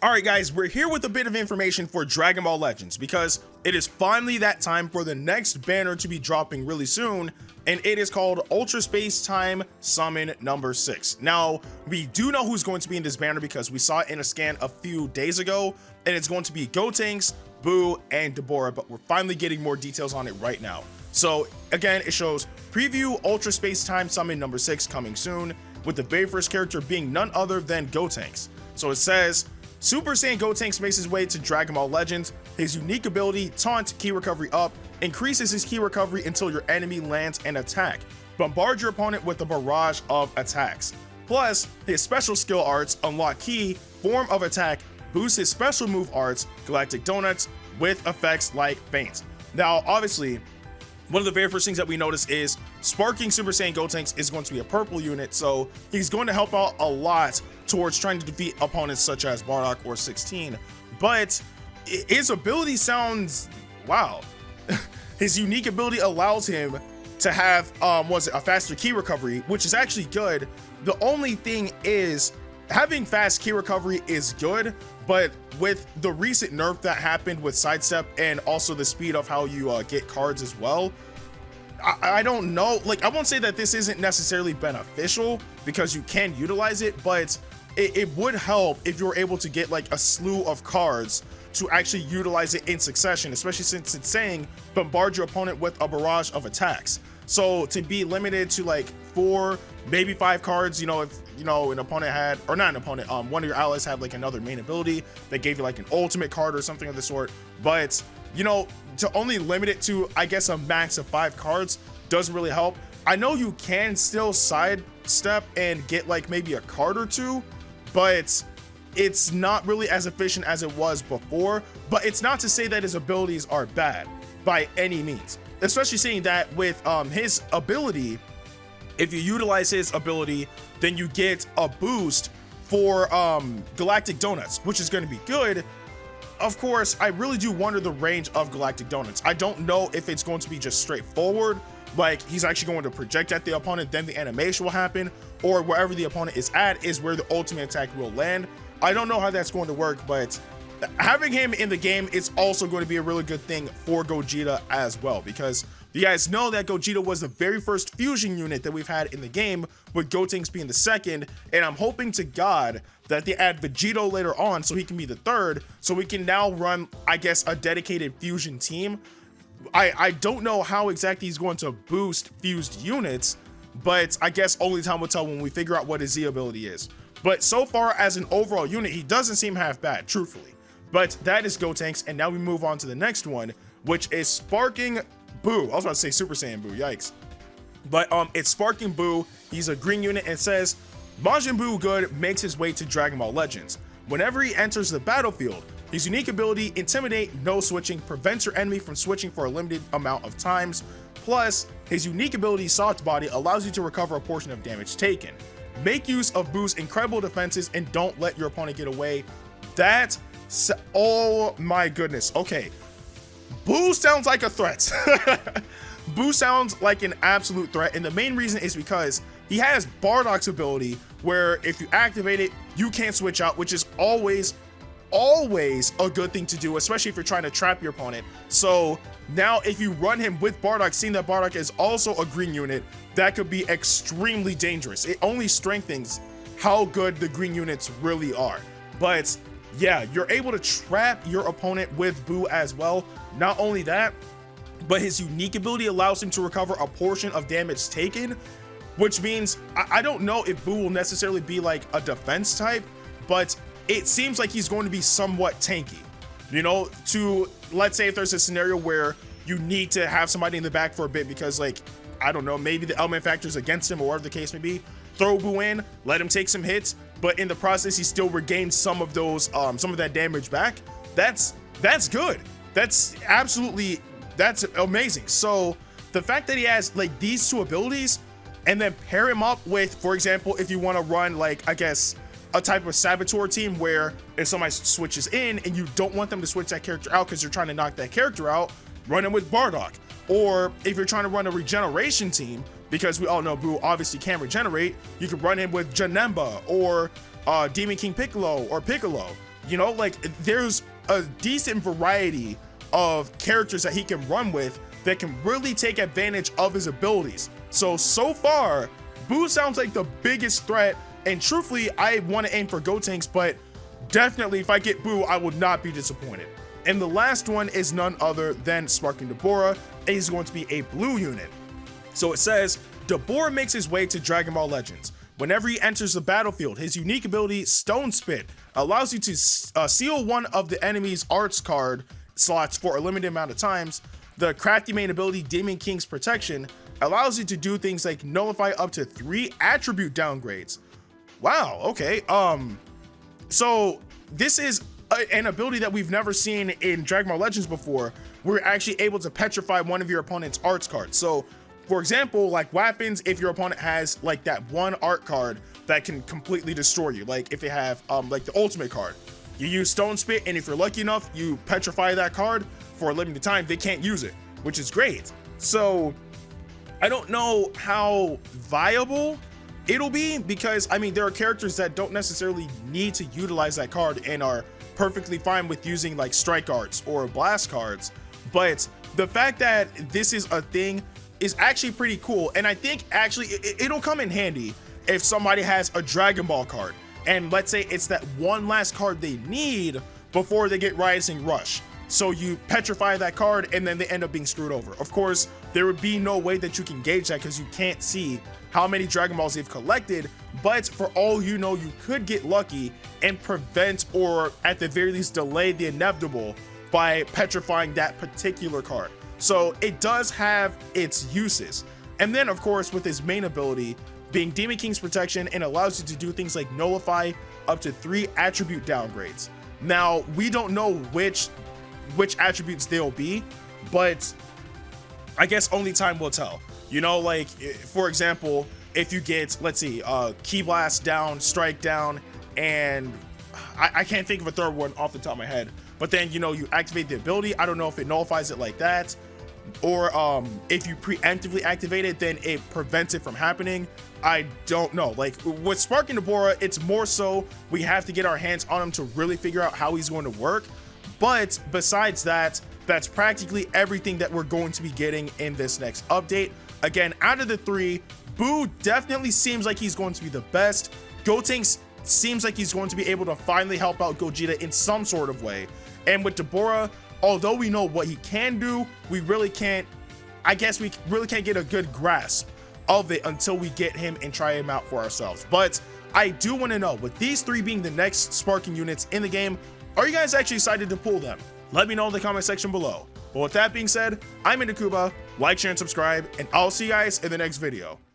Alright guys, we're here with a bit of information for Dragon Ball Legends because it is finally that time for the next banner to be dropping really soon, and it is called Ultra Space Time Summon number 6. Now, we do know who's going to be in this banner because we saw it in a scan a few days ago, and it's going to be Gotenks, BUU, and Dabura, but we're finally getting more details on it right now. So again, it shows preview Ultra Space Time Summon number 6 coming soon, with the very first character being none other than Gotenks. So it says, Super Saiyan Gotenks makes his way to Dragon Ball Legends. His unique ability, Taunt Ki Recovery Up, increases his Ki Recovery until your enemy lands an attack. Bombard your opponent with a barrage of attacks. Plus, his special skill arts, Unlock Ki, Form of Attack, boosts his special move arts, Galactic Donuts, with effects like Feint. Now, obviously, one of the very first things that we notice is Sparking Super Saiyan Gotenks is going to be a purple unit, so he's going to help out a lot towards trying to defeat opponents such as Bardock or 16. But his ability sounds, wow. His unique ability allows him to have, a faster Ki Recovery, which is actually good. The only thing is, having fast Ki Recovery is good, but with the recent nerf that happened with Sidestep and also the speed of how you get cards as well, I don't know, like, I won't say that this isn't necessarily beneficial because you can utilize it, but it would help if you were able to get like a slew of cards to actually utilize it in succession, especially since it's saying bombard your opponent with a barrage of attacks. So to be limited to like 4, maybe 5 cards, you know, if you know an opponent had, or not an opponent, one of your allies had like another main ability that gave you like an ultimate card or something of the sort, but you know, to only limit it to, I guess, a max of 5 cards doesn't really help. I know you can still sidestep and get like maybe a card or 2, but it's not really as efficient as it was before. But it's not to say that his abilities are bad by any means, especially seeing that with his ability, if you utilize his ability, then you get a boost for Galactic Donuts, which is going to be good. Of course, I really do wonder the range of Galactic Donuts. I don't know if it's going to be just straightforward, like he's actually going to project at the opponent, then the animation will happen, or wherever the opponent is at is where the ultimate attack will land. I don't know how that's going to work, but having him in the game is also going to be a really good thing for Gogeta as well, because you guys know that Gogeta was the very first fusion unit that we've had in the game, with Gotenks being the second, and I'm hoping to God that they add Vegito later on so he can be the third, so we can now run, I guess, a dedicated fusion team. I don't know how exactly he's going to boost fused units, but I guess only time will tell when we figure out what his Z ability is. But so far as an overall unit, he doesn't seem half bad, truthfully. But that is Gotenks, and now we move on to the next one, which is Sparking BUU. I was about to say Super Saiyan BUU, yikes. But it's Sparking BUU. He's a green unit, and it says Majin Buu Good makes his way to Dragon Ball Legends. Whenever he enters the battlefield, his unique ability, Intimidate, No Switching, prevents your enemy from switching for a limited amount of times. Plus, his unique ability, Soft Body, allows you to recover a portion of damage taken. Make use of BUU's incredible defenses and don't let your opponent get away. Oh my goodness. Okay. BUU sounds like a threat. BUU sounds like an absolute threat, and the main reason is because he has Bardock's ability where if you activate it, you can't switch out, which is always a good thing to do, especially if you're trying to trap your opponent. So now if you run him with Bardock, seeing that Bardock is also a green unit, that could be extremely dangerous. It only strengthens how good the green units really are. But yeah, you're able to trap your opponent with BUU as well. Not only that, but his unique ability allows him to recover a portion of damage taken, which means I don't know if BUU will necessarily be like a defense type, but it seems like he's going to be somewhat tanky. You know, to, let's say if there's a scenario where you need to have somebody in the back for a bit because, like, I don't know, maybe the element factor's against him or whatever the case may be, throw BUU in, let him take some hits, but in the process he still regains some of those some of that damage back. That's good. That's amazing. So the fact that he has like these 2 abilities, and then pair him up with, for example, if you want to run like, I guess, a type of saboteur team where if somebody switches in and you don't want them to switch that character out because you're trying to knock that character out, run him with Bardock. Or if you're trying to run a regeneration team, because we all know BUU obviously can regenerate, you can run him with Janemba or Demon King Piccolo or Piccolo. You know, like there's a decent variety of characters that he can run with that can really take advantage of his abilities. So far, BUU sounds like the biggest threat, and truthfully, I want to aim for Gotenks, but definitely if I get BUU, I would not be disappointed. And the last one is none other than Sparking Dabura, and he's going to be a blue unit. So it says, Dabura makes his way to Dragon Ball Legends. Whenever he enters the battlefield, his unique ability, Stone Spit, allows you to seal one of the enemy's arts card slots for a limited amount of times. The crafty main ability, Demon King's Protection, allows you to do things like nullify up to 3 attribute downgrades. Wow, okay. So this is an ability that we've never seen in Dragon Ball Legends before. We're actually able to petrify one of your opponent's arts cards. So for example, like weapons, if your opponent has like that one art card that can completely destroy you, like if they have like the ultimate card, you use Stone Spit, and if you're lucky enough, you petrify that card for a limited time, they can't use it, which is great. So I don't know how viable it'll be, because I mean, there are characters that don't necessarily need to utilize that card and are perfectly fine with using like strike arts or blast cards. But the fact that this is a thing is actually pretty cool, and I think actually it'll come in handy if somebody has a Dragon Ball card, and let's say it's that one last card they need before they get Rising Rush. So you petrify that card and then they end up being screwed over. Of course, there would be no way that you can gauge that because you can't see how many Dragon Balls they've collected, but for all you know, you could get lucky and prevent, or at the very least delay, the inevitable by petrifying that particular card. So it does have its uses. And then of course, with his main ability being Demon King's Protection, and allows you to do things like nullify up to 3 attribute downgrades. Now, we don't know which attributes they'll be, but I guess only time will tell. You know, like for example, if you get, let's see, Ki Blast down, Strike down, and I can't think of a third one off the top of my head, but then, you know, you activate the ability. I don't know if it nullifies it like that, or if you preemptively activate it, then it prevents it from happening. I don't know. Like with Sparking Dabura, it's more so we have to get our hands on him to really figure out how he's going to work. But besides that, that's practically everything that we're going to be getting in this next update. Again, out of the 3, BUU definitely seems like he's going to be the best. Gotenks seems like he's going to be able to finally help out Gogeta in some sort of way. And with Dabura, although we know what he can do, we really can't, I guess we really can't get a good grasp of it until we get him and try him out for ourselves. But I do want to know, with these 3 being the next sparking units in the game, are you guys actually excited to pull them? Let me know in the comment section below. But with that being said, I'm Ndukauba, like, share, and subscribe, and I'll see you guys in the next video.